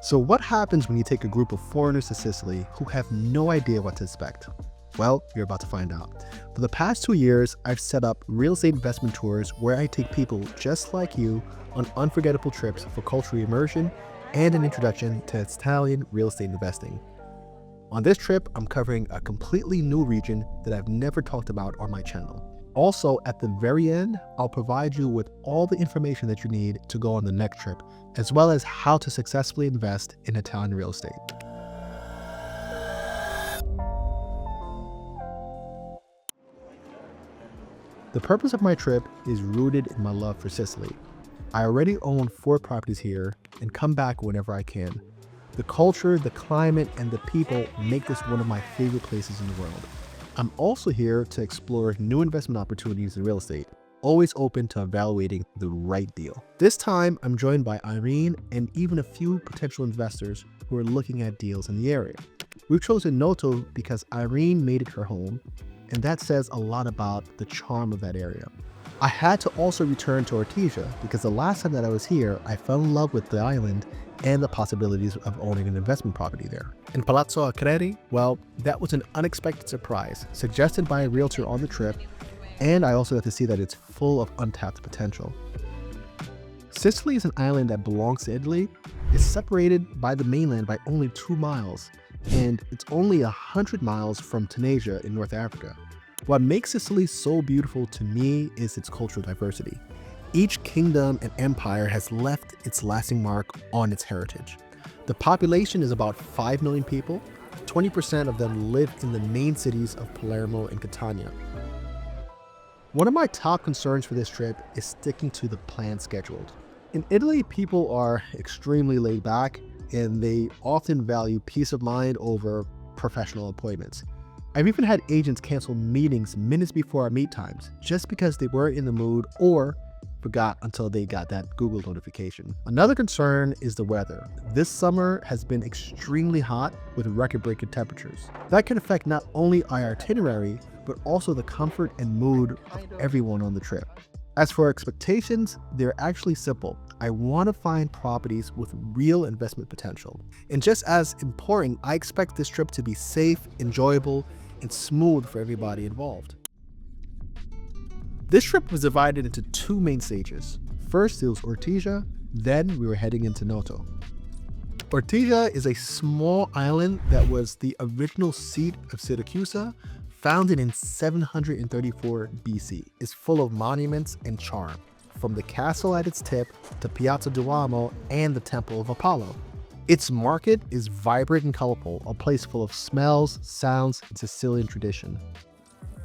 So what happens when you take a group of foreigners to Sicily who have no idea what to expect? Well, you're about to find out. For the past 2 years, I've set up real estate investment tours where I take people just like you on unforgettable trips for cultural immersion and an introduction to Italian real estate investing. On this trip, I'm covering a completely new region that I've never talked about on my channel. Also, at the very end, I'll provide you with all the information that you need to go on the next trip, as well as how to successfully invest in Italian real estate. The purpose of my trip is rooted in my love for Sicily. I already own 4 properties here and come back whenever I can. The culture, the climate, and the people make this one of my favorite places in the world. I'm also here to explore new investment opportunities in real estate, always open to evaluating the right deal. This time, I'm joined by Irene and even a few potential investors who are looking at deals in the area. We've chosen Noto because Irene made it her home, and that says a lot about the charm of that area. I had to also return to Ortigia because the last time that I was here, I fell in love with the island and the possibilities of owning an investment property there. In Palazzolo Acreide, well, that was an unexpected surprise, suggested by a realtor on the trip, and I also got to see that it's full of untapped potential. Sicily is an island that belongs to Italy. It's separated by the mainland by only 2 miles, and it's only 100 miles from Tunisia in North Africa. What makes Sicily so beautiful to me is its cultural diversity. Each kingdom and empire has left its lasting mark on its heritage. The population is about 5 million people. 20% of them live in the main cities of Palermo and Catania. One of my top concerns for this trip is sticking to the plan scheduled. In Italy, people are extremely laid back and they often value peace of mind over professional appointments. I've even had agents cancel meetings minutes before our meet times just because they weren't in the mood or forgot until they got that Google notification. Another concern is the weather. This summer has been extremely hot with record-breaking temperatures. That can affect not only our itinerary, but also the comfort and mood of everyone on the trip. As for expectations, they're actually simple. I want to find properties with real investment potential. And just as important, I expect this trip to be safe, enjoyable, and smooth for everybody involved. This trip was divided into 2 main stages. First, it was Ortigia, then we were heading into Noto. Ortigia is a small island that was the original seat of Siracusa, founded in 734 BC. It's full of monuments and charm, from the castle at its tip to Piazza Duomo and the Temple of Apollo. Its market is vibrant and colorful, a place full of smells, sounds, and Sicilian tradition.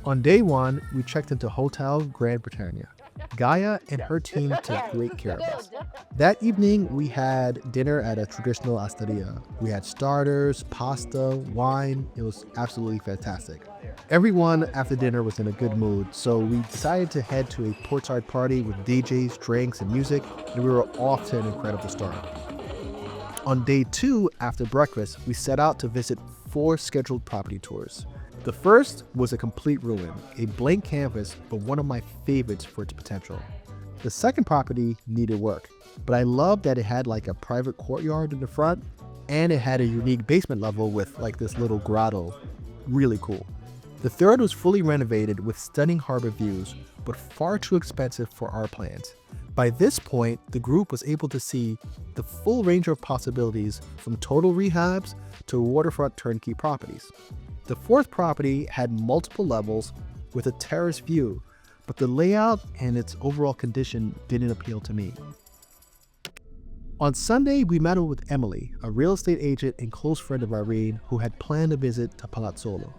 On day 1, we checked into Hotel Grand Britannia. Gaia and her team took great care of us. That evening, we had dinner at a traditional osteria. We had starters, pasta, wine. It was absolutely fantastic. Everyone after dinner was in a good mood, so we decided to head to a portside party with DJs, drinks, and music, and we were off to an incredible start. On day 2, after breakfast, we set out to visit 4 scheduled property tours. The first was a complete ruin, a blank canvas, but one of my favorites for its potential. The second property needed work, but I loved that it had like a private courtyard in the front, and it had a unique basement level with like this little grotto. Really cool. The third was fully renovated with stunning harbor views, but far too expensive for our plans. By this point, the group was able to see the full range of possibilities from total rehabs to waterfront turnkey properties. The fourth property had multiple levels with a terrace view, but the layout and its overall condition didn't appeal to me. On Sunday, we met with Emily, a real estate agent and close friend of Irene who had planned a visit to Palazzolo.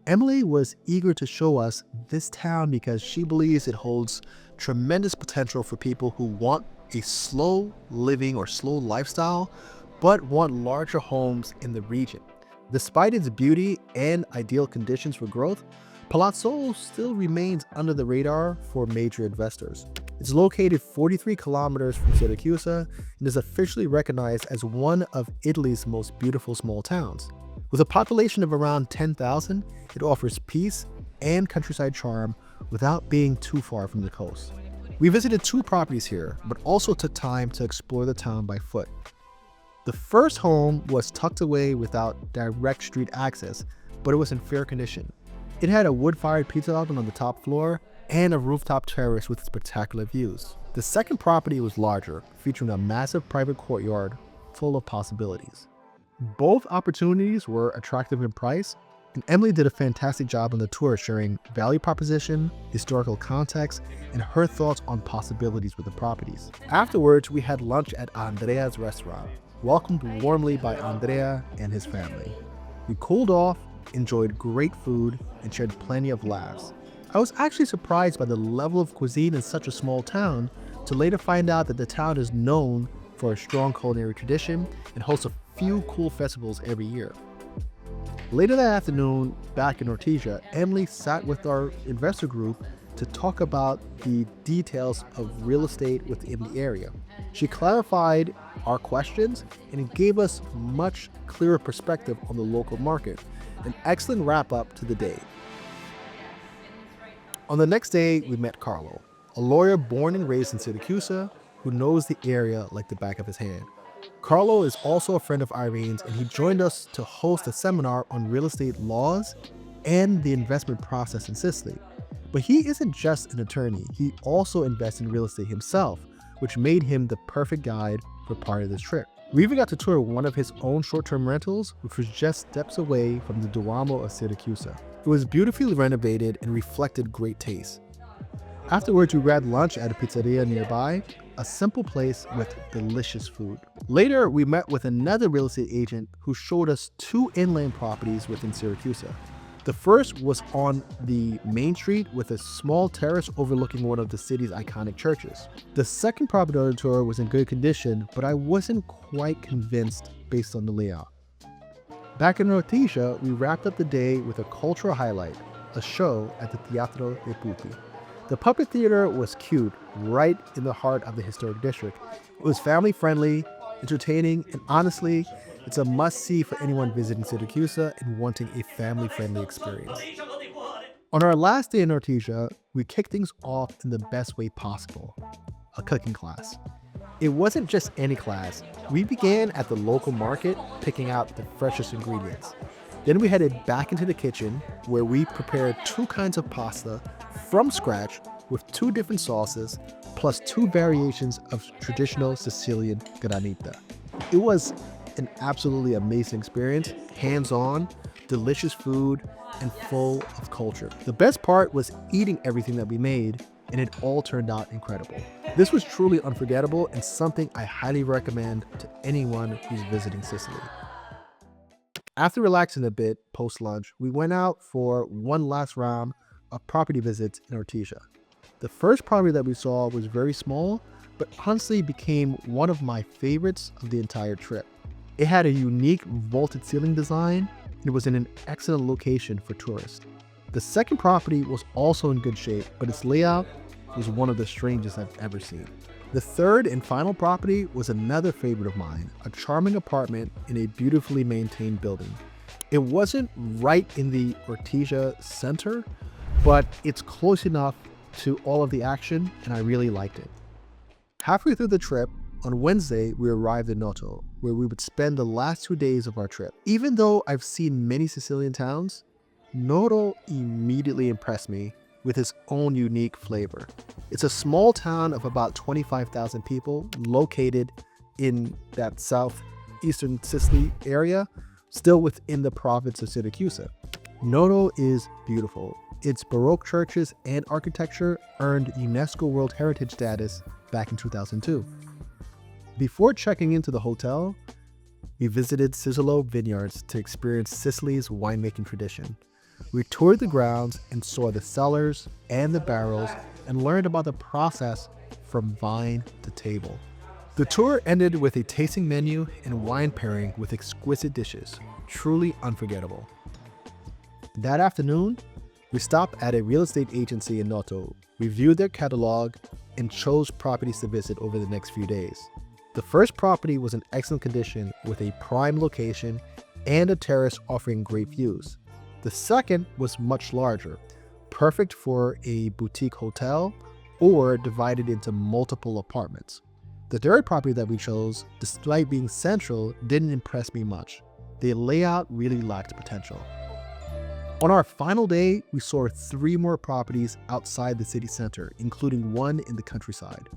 Emily was eager to show us this town because she believes it holds tremendous potential for people who want a slow living or slow lifestyle, but want larger homes in the region. Despite its beauty and ideal conditions for growth, Palazzolo still remains under the radar for major investors. It's located 43 kilometers from Siracusa and is officially recognized as one of Italy's most beautiful small towns. With a population of around 10,000, it offers peace and countryside charm without being too far from the coast. We visited 2 properties here, but also took time to explore the town by foot. The first home was tucked away without direct street access, but it was in fair condition. It had a wood-fired pizza oven on the top floor and a rooftop terrace with spectacular views. The second property was larger, featuring a massive private courtyard full of possibilities. Both opportunities were attractive in price, and Emily did a fantastic job on the tour, sharing value proposition, historical context, and her thoughts on possibilities with the properties. Afterwards, we had lunch at Andrea's restaurant, welcomed warmly by Andrea and his family. We cooled off, enjoyed great food, and shared plenty of laughs. I was actually surprised by the level of cuisine in such a small town, to later find out that the town is known for a strong culinary tradition and hosts a few cool festivals every year. Later that afternoon, back in Ortigia, Emily sat with our investor group to talk about the details of real estate within the area. She clarified our questions and gave us much clearer perspective on the local market, an excellent wrap-up to the day. On the next day, we met Karl, a lawyer born and raised in Siracusa who knows the area like the back of his hand. Karl is also a friend of Irene's, and he joined us to host a seminar on real estate laws and the investment process in Sicily. But he isn't just an attorney, he also invests in real estate himself, which made him the perfect guide for part of this trip. We even got to tour one of his own short-term rentals, which was just steps away from the Duomo of Siracusa. It was beautifully renovated and reflected great taste. Afterwards, we grabbed lunch at a pizzeria nearby, a simple place with delicious food. Later, we met with another real estate agent who showed us two inland properties within Siracusa. The first was on the main street with a small terrace overlooking one of the city's iconic churches. The second property on the tour was in good condition, but I wasn't quite convinced based on the layout. Back in Ortigia, we wrapped up the day with a cultural highlight, a show at the Teatro dei Putti. The puppet theater was cute, right in the heart of the historic district. It was family-friendly, entertaining, and honestly, it's a must-see for anyone visiting Siracusa and wanting a family-friendly experience. On our last day in Ortigia, we kicked things off in the best way possible, a cooking class. It wasn't just any class. We began at the local market, picking out the freshest ingredients. Then we headed back into the kitchen, where we prepared two kinds of pasta from scratch with two different sauces, plus two variations of traditional Sicilian granita. It was an absolutely amazing experience, hands-on, delicious food, and full of culture. The best part was eating everything that we made, and it all turned out incredible. This was truly unforgettable and something I highly recommend to anyone who's visiting Sicily. After relaxing a bit post-lunch, we went out for one last round of property visits in Ortigia. The first property that we saw was very small, but honestly became one of my favorites of the entire trip. It had a unique vaulted ceiling design, and it was in an excellent location for tourists. The second property was also in good shape, but its layout was one of the strangest I've ever seen. The third and final property was another favorite of mine, a charming apartment in a beautifully maintained building. It wasn't right in the Ortigia center, but it's close enough to all of the action, and I really liked it. Halfway through the trip, on Wednesday, we arrived in Noto, where we would spend the last 2 days of our trip. Even though I've seen many Sicilian towns, Noto immediately impressed me with its own unique flavor. It's a small town of about 25,000 people located in that southeastern Sicily area, still within the province of Siracusa. Noto is beautiful. Its baroque churches and architecture earned UNESCO World Heritage status back in 2002. Before checking into the hotel, we visited Sicily Vineyards to experience Sicily's winemaking tradition. We toured the grounds and saw the cellars and the barrels and learned about the process from vine to table. The tour ended with a tasting menu and wine pairing with exquisite dishes, truly unforgettable. That afternoon, we stopped at a real estate agency in Noto, reviewed their catalog, and chose properties to visit over the next few days. The first property was in excellent condition with a prime location and a terrace offering great views. The second was much larger, perfect for a boutique hotel or divided into multiple apartments. The third property that we chose, despite being central, didn't impress me much. The layout really lacked potential. On our final day, we saw 3 more properties outside the city center, including one in the countryside.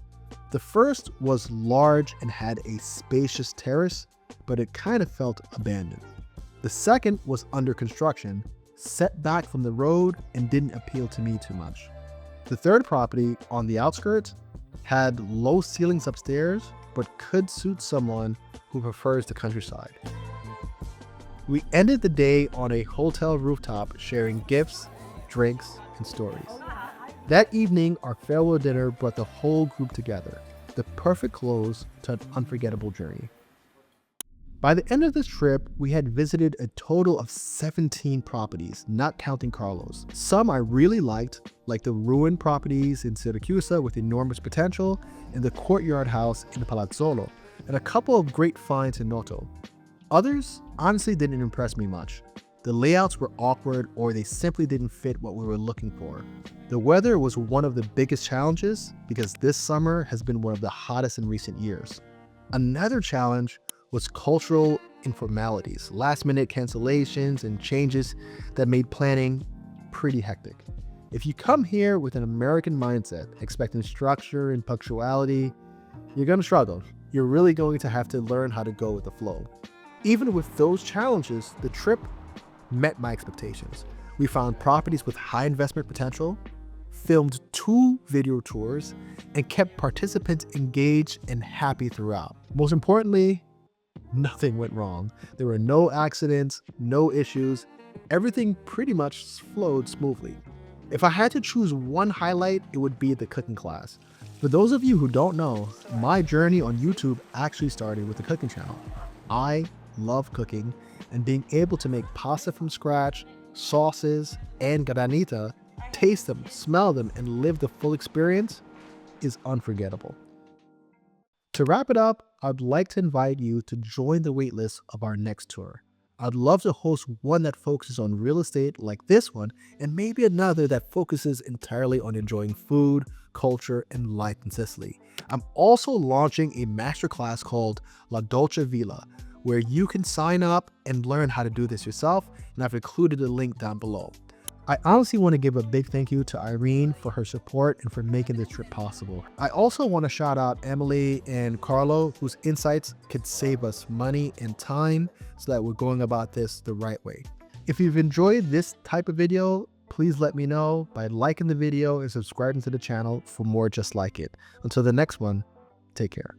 The first was large and had a spacious terrace, but it kind of felt abandoned. The second was under construction, set back from the road, and didn't appeal to me too much. The third property, on the outskirts, had low ceilings upstairs, but could suit someone who prefers the countryside. We ended the day on a hotel rooftop sharing gifts, drinks, and stories. That evening, our farewell dinner brought the whole group together, the perfect close to an unforgettable journey. By the end of this trip, we had visited a total of 17 properties, not counting Carlos. Some I really liked, like the ruined properties in Siracusa with enormous potential, and the courtyard house in Palazzolo, and a couple of great finds in Noto. Others honestly didn't impress me much. The layouts were awkward, or they simply didn't fit what we were looking for. The weather was one of the biggest challenges because this summer has been one of the hottest in recent years. Another challenge was cultural informalities, last-minute cancellations, and changes that made planning pretty hectic. If you come here with an American mindset, expecting structure and punctuality, you're gonna struggle. You're really going to have to learn how to go with the flow. Even with those challenges, the trip met my expectations. We found properties with high investment potential, filmed 2 video tours, and kept participants engaged and happy throughout. Most importantly, nothing went wrong. There were no accidents, no issues. Everything pretty much flowed smoothly. If I had to choose one highlight, it would be the cooking class. For those of you who don't know, my journey on YouTube actually started with the cooking channel. I love cooking, and being able to make pasta from scratch, sauces, and granita, taste them, smell them, and live the full experience is unforgettable. To wrap it up, I'd like to invite you to join the waitlist of our next tour. I'd love to host one that focuses on real estate like this one, and maybe another that focuses entirely on enjoying food, culture, and life in Sicily. I'm also launching a masterclass called La Dolce Villa, where you can sign up and learn how to do this yourself, and I've included a link down below. I honestly want to give a big thank you to Irene for her support and for making this trip possible. I also want to shout out Emily and Carlo, whose insights could save us money and time so that we're going about this the right way. If you've enjoyed this type of video, please let me know by liking the video and subscribing to the channel for more just like it. Until the next one, take care.